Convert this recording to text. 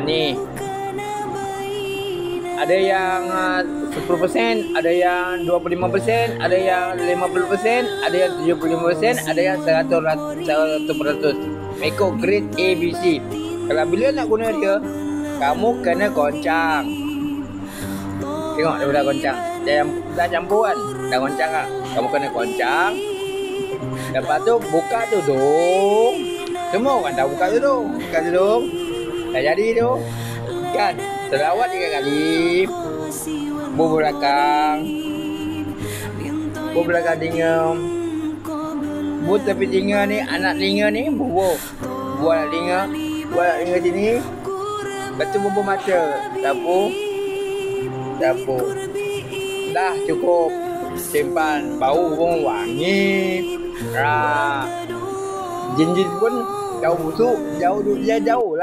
Ni ada yang 10%, ada yang 25%, ada yang 50%, ada yang 75%, ada yang 100%. Mengikut grade A, B, C. Kalau bila nak guna dia, kamu kena goncang. Tengok dia dah goncang. Dah campur kan? Dah goncang kan? Kamu kena goncang. Lepas tu buka tudung. Semua orang dah buka tudung. Buka tudung. Dah jadi tu. Kan? Selawat 3 kali. Bubur belakang. Bubur belakang telinga. Bubur tepi telinga ni, anak telinga ni bubur. Bubur anak telinga. Bubur anak telinga sini. Lepas tu bubur mata. Dapur. Dah cukup. Simpan. Bau pun wangi. Jin-jin pun jauh busuk. Jauh lah.